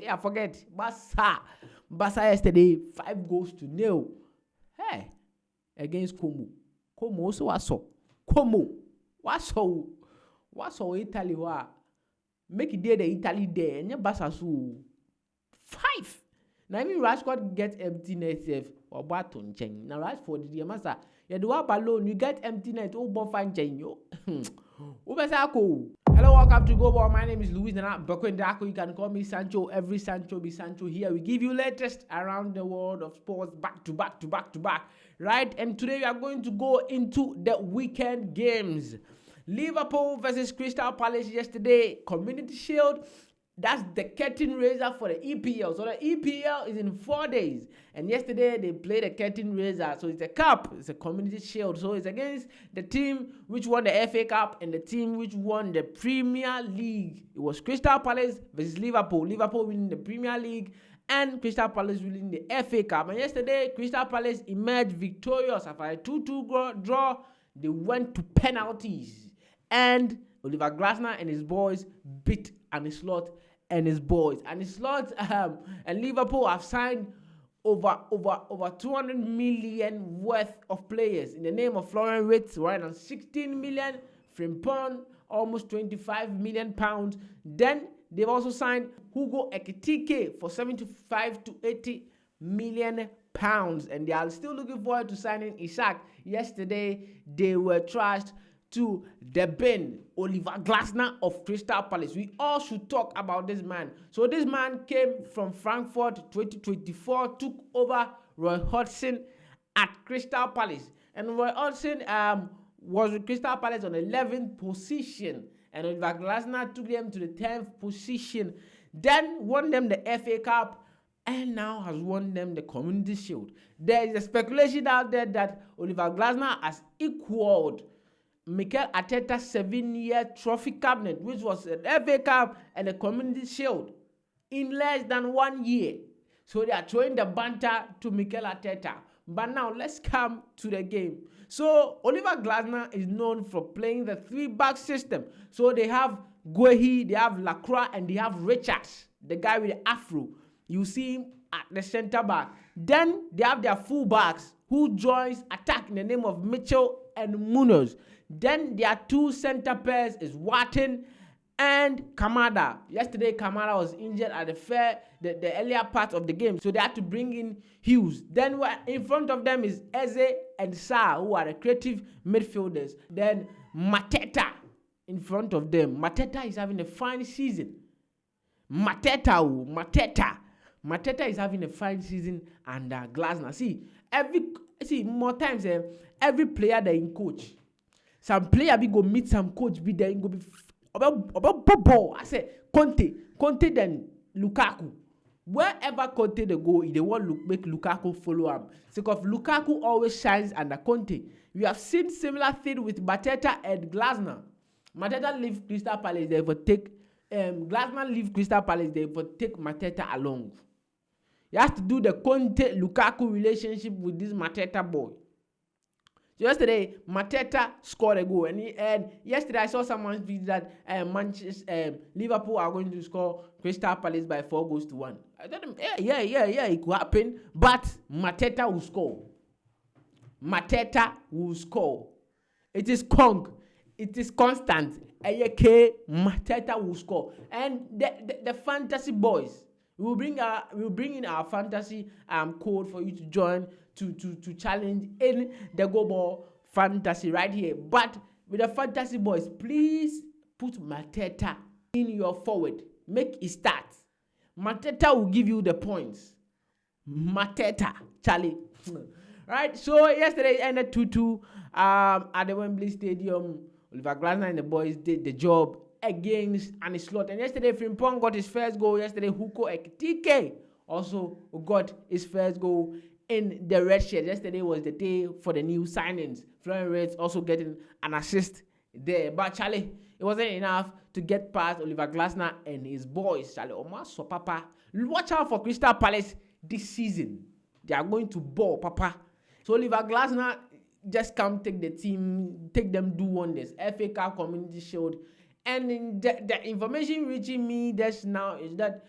I forget. Barca yesterday 5-0. Hey, against Como. Como also was Como. What's Italy? Make it there the Italy there. And your Barca so 5. Now even Rashford get empty net safe or baton chain. Now Rashford the master. You do up alone, you get empty net. Oh, bon fine chain yo. Hello, welcome to Go Ball. My name is Luis Nana Bekwendako. You can call me Sancho. Every Sancho be Sancho here. We give you latest around the world of sports back to back. Right? And today we are going to go into the weekend games. Liverpool versus Crystal Palace yesterday. Community Shield. That's the curtain raiser for the EPL. So the EPL is in 4 days. And yesterday they played a curtain raiser. So it's a cup. It's a community shield. So it's against the team which won the FA Cup and the team which won the Premier League. It was Crystal Palace versus Liverpool. Liverpool winning the Premier League and Crystal Palace winning the FA Cup. And yesterday, Crystal Palace emerged victorious after a 2-2 draw. They went to penalties. And Oliver Glasner and his boys beat Ancelotti and his boys. And Ancelotti and Liverpool have signed over 200 million worth of players in the name of Florian Wirtz, right on 16 million, Frimpong almost 25 million pounds. Then they've also signed Hugo Ekitike for 75 to 80 million pounds, and they are still looking forward to signing Isaac. Yesterday they were trashed to the bin. Oliver Glasner of Crystal Palace. We all should talk about this man. So this man came from Frankfurt 2024, took over Roy Hodgson at Crystal Palace. And Roy Hodgson was with Crystal Palace on 11th position. And Oliver Glasner took them to the 10th position. Then won them the FA Cup and now has won them the Community Shield. There is a speculation out there that Oliver Glasner has equaled Mikel Arteta's 7-year trophy cabinet, which was an FA Cup and a Community Shield, in less than 1 year. So they are throwing the banter to Mikel Arteta. But now let's come to the game. So Oliver Glasner is known for playing the 3-back system. So they have Guehi, they have Lacroix, and they have Richards, the guy with the afro. You see him at the center back. Then they have their full backs who joins attack in the name of Mitchell and Munoz. Then their two center pairs is Watten and Kamada. Yesterday, Kamada was injured at the earlier part of the game, so they had to bring in Hughes. Then in front of them is Eze and Sarr, who are the creative midfielders. Then Mateta in front of them. Mateta is having a fine season. Mateta is having a fine season under Glasner. More times, every player that in coach. Some player be go meet some coach be there go be about I say Conte then Lukaku. Wherever Conte they go, they want make Lukaku follow him. Because Lukaku always shines under Conte. We have seen similar thing with Mateta and Glasner. Mateta leave Crystal Palace, they will take Glasner leave Crystal Palace, they will take Mateta along. You have to do the Conte Lukaku relationship with this Mateta boy. So yesterday, Mateta scored a goal, and yesterday I saw someone tweet that Liverpool are going to score Crystal Palace by 4-1. I told him, yeah, it could happen, but Mateta will score. It is constant. Mateta will score, and the fantasy boys. We'll bring in our fantasy code for you to join to challenge in the Go Ball fantasy right here. But with the fantasy boys, please put Mateta in your forward. Make it start. Mateta will give you the points. Mateta, Charlie. Right? So yesterday it ended 2-2 at the Wembley Stadium. Oliver Glasner and the boys did the job against Ancelotti. And yesterday, Frimpong got his first goal. Yesterday, Hugo Ekitike also got his first goal in the red shirt. Yesterday was the day for the new signings. Florian Wirtz also getting an assist there. But Charlie, it wasn't enough to get past Oliver Glasner and his boys. Charlie, Omar so Papa. Watch out for Crystal Palace this season. They are going to ball, Papa. So Oliver Glasner just come take the team, take them do wonders. FA Cup, Community Shield, And in the information reaching me just now is that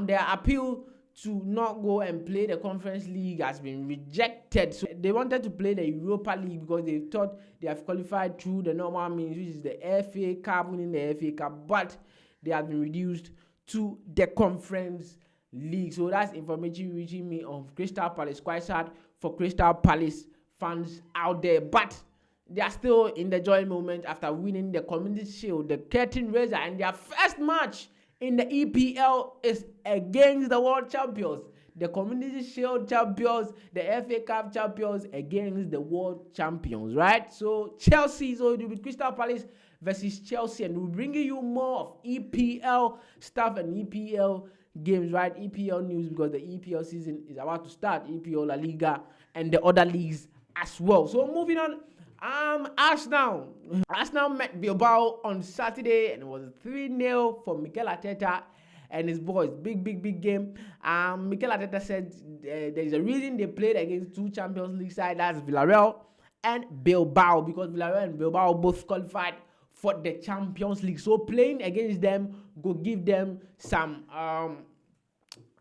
their appeal to not go and play the Conference League has been rejected. So they wanted to play the Europa League because they thought they have qualified through the normal means, which is the FA Cup, winning the FA Cup, but they have been reduced to the Conference League. So that's information reaching me of Crystal Palace. Quite sad for Crystal Palace fans out there, but they are still in the joy moment after winning the Community Shield, the curtain raiser, and their first match in the EPL is against the world champions, the Community Shield champions, the FA Cup champions against the world champions, right? So Chelsea, so it will be Crystal Palace versus Chelsea, and we'll bring you more of EPL stuff and EPL games, right? EPL news, because the EPL season is about to start, EPL, La Liga, and the other leagues as well. So moving on. Arsenal met Bilbao on Saturday, and it was 3-0 for Mikel Arteta and his boys. Big game. Mikel Arteta said there's a reason they played against two Champions League sides, that's Villarreal and Bilbao, because Villarreal and Bilbao both qualified for the Champions League. So playing against them go give them some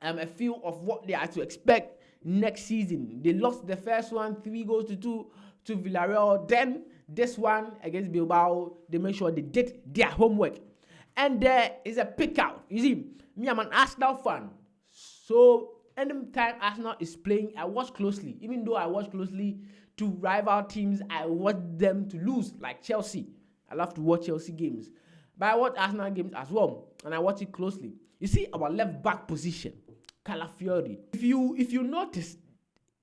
a feel of what they are to expect next season. They lost the first one 3-2 to Villarreal. Then this one against Bilbao, they made sure they did their homework. And there is a pick out. You see, me, I'm an Arsenal fan. So anytime Arsenal is playing, I watch closely. Even though I watch closely to rival teams, I watch them to lose, like Chelsea. I love to watch Chelsea games. But I watch Arsenal games as well, and I watch it closely. You see our left back position, Calafiori. If you notice,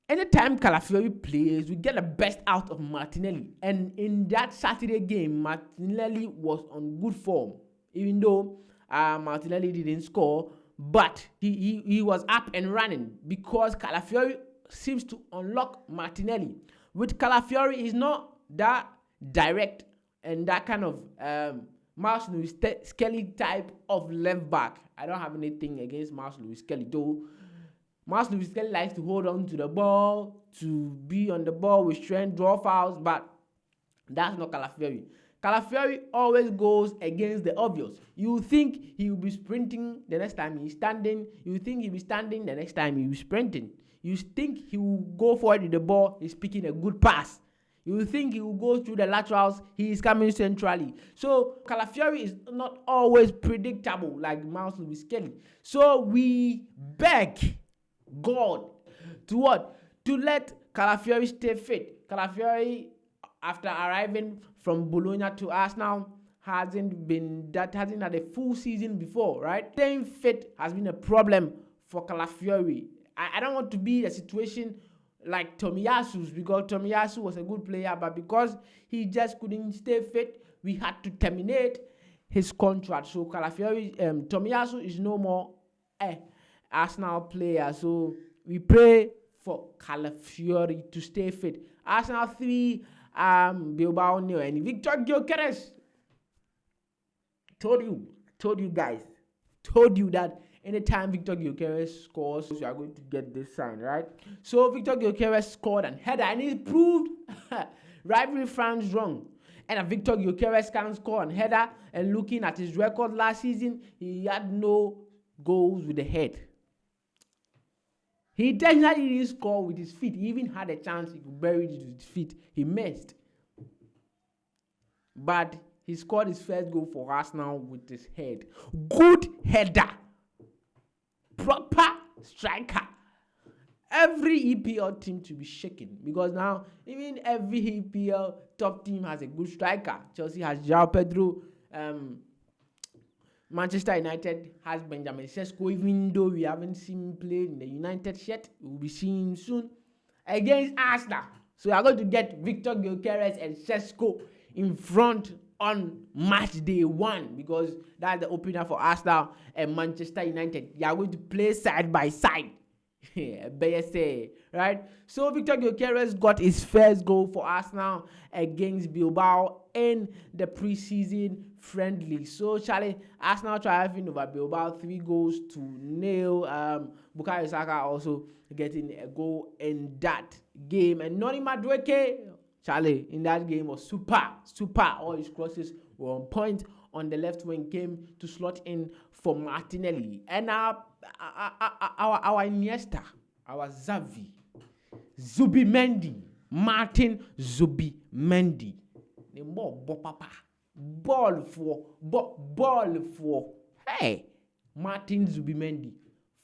anytime Calafiori plays, we get the best out of Martinelli. And in that Saturday game, Martinelli was on good form. Even though Martinelli didn't score, but he was up and running because Calafiori seems to unlock Martinelli. With Calafiori, he's not that direct and that kind of Miles Lewis Skelly type of left back. I don't have anything against Miles Lewis Skelly, though. Miles Lewis Skelly likes to hold on to the ball, to be on the ball with strength, draw fouls, but that's not Calafiori. Calafiori always goes against the obvious. You think he will be sprinting the next time he's standing. You think he'll be standing the next time he'll be sprinting. You think he will go forward with the ball, he's picking a good pass. You think he will go through the laterals, he is coming centrally. So Calafiori is not always predictable like Miles Lewis Skelly. So we beg God to what? To let Calafiori stay fit. Calafiori, after arriving from Bologna to Arsenal, hasn't had a full season before, right? Staying fit has been a problem for Calafiori. I don't want to be the situation like Tomiyasu's, because Tomiyasu was a good player, but because he just couldn't stay fit, we had to terminate his contract. So Calafiori, Tomiyasu is no more Arsenal player. So we pray for Calafiori to stay fit. Arsenal 3, Bilbao 0, and Victor Gyökeres told you that anytime Victor Gyökeres scores, you are going to get this sign, right? So Victor Gyökeres scored and header, and he proved rivalry fans wrong. And Victor Gyökeres can score and header, and looking at his record last season, he had no goals with the head. He definitely didn't score with his feet. He even had a chance he could bury it with his feet. He missed. But he scored his first goal for Arsenal with his head. Good header. Proper striker. Every EPL team to be shaken, because now even every EPL top team has a good striker. Chelsea has João Pedro. Manchester United has Benjamin Sesko, even though we haven't seen him play in the United yet. We'll be seeing him soon against Arsenal. So we are going to get Victor Gyökeres and Sesko in front on match day 1, because that's the opener for Arsenal and Manchester United. They are going to play side by side. BSA, right? So Victor Gyökeres got his first goal for Arsenal against Bilbao in the preseason friendly. So Charlie, Arsenal triumphing over Bilbao 3-0. Bukayo Saka also getting a goal in that game, and Noni Madueke, Charlie, in that game was super. All his crosses were on point. on the left wing came to slot in for Martinelli. And our Iniesta, our Zubimendi, Martin Zubimendi. The more papa. Ball for. Hey, Martin Zubimendi.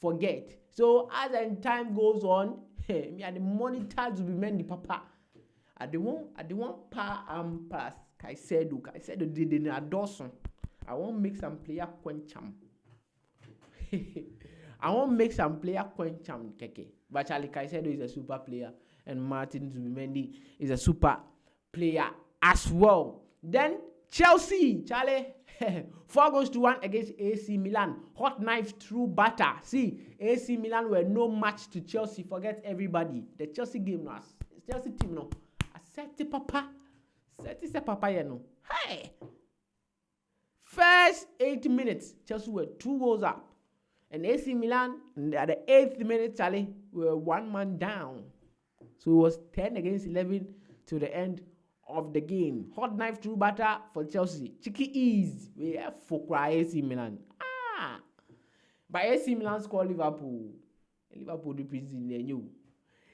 Forget. So as time goes on, me and the monitor Zubimendi papa. I the one pass. Caicedo did in a Dawson. I won't make some player quencham. I won't make some player quencham keke. But Charlie Caicedo is a super player, and Martin Zubimendi is a super player as well. Then Chelsea, Charlie, 4-1 against AC Milan. Hot knife through butter. See, AC Milan were no match to Chelsea. Forget everybody. The Chelsea game now. Chelsea team no. I said to Papa. You know. Hey! First 8 minutes, Chelsea were 2 goals up. And AC Milan, at the 8th minute, Charlie, were 1 man down. So it was 10 against 11 to the end of the game. Hot knife through butter for Chelsea. Cheeky ease. We have for AC Milan. But AC Milan scored Liverpool. Liverpool representing the new.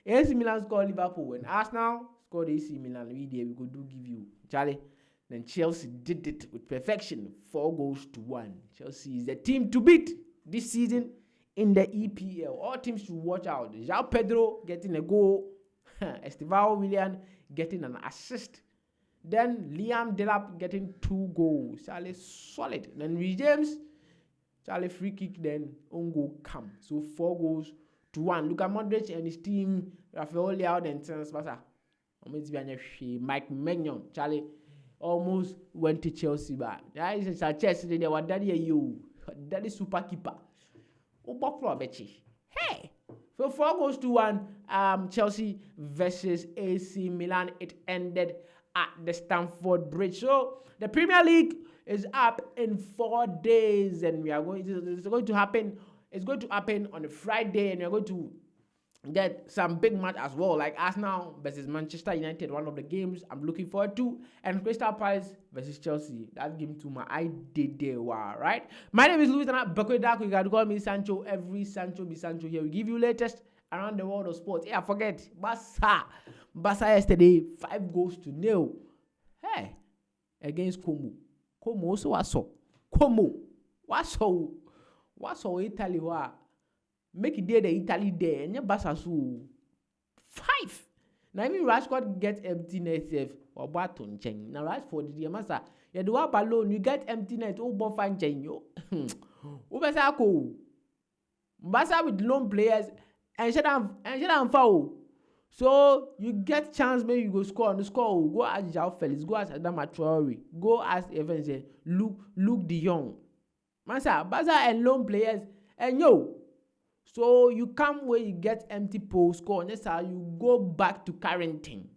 AC Milan scored Liverpool. And Arsenal scored AC Milan. We could give you. Charlie. Then Chelsea did it with perfection. 4-1. Chelsea is the team to beat this season in the EPL. All teams should watch out. João Pedro getting a goal. Estevao Willian getting an assist. Then Liam Delap getting 2 goals. Charlie solid. Then Reece James, Charlie free kick, then own goal come. So 4-1. Luka Modric and his team, Rafael Leao and Terence Bassa. Mike Maignan, Charlie almost went to Chelsea back. That is a Chelsea. They were daddy super keeper. Hey! So 4-1, Chelsea versus AC Milan. It ended at the Stamford Bridge. So the Premier League is up in 4 days, and it's going to happen on a Friday, and we are going to get some big match as well, like Arsenal versus Manchester United, one of the games I'm looking forward to, and Crystal Palace versus Chelsea. That game to my idea, right? My name is Luis and I'm Bakwedaku. You can call me Sancho. Every Sancho be Sancho here. We give you latest around the world of sports. Yeah, forget Barca yesterday 5-0. Hey, against Como also was so Italy wa. Make it there the Italy there and your Barca so 5. Now even Rashford get empty net safe or Barton chain. Now Rashford the master. You do up alone, you get empty net, but fine chain yo. Ubasako. Barca with lone players and shut down foul. So you get chance, maybe you go score on the score. Go as João Felix, go as Adama Traore, go as Evans, Luke De Jong. Mansa, Barca and lone players and yo. So you come where you get empty post score, and that's how you go back to quarantine.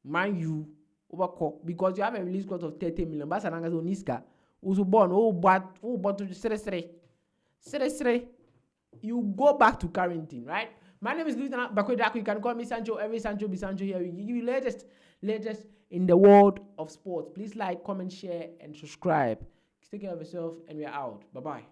Mind you, overcall because you have a release cost of 30 million. Barca nangazo niska. Usu born but to the you go back to quarantine, right? My name is Luis Bakwedaku. You can call me Sancho. Every Sancho be Sancho here. We give you latest in the world of sports. Please like, comment, share, and subscribe. Take care of yourself, and we are out. Bye-bye.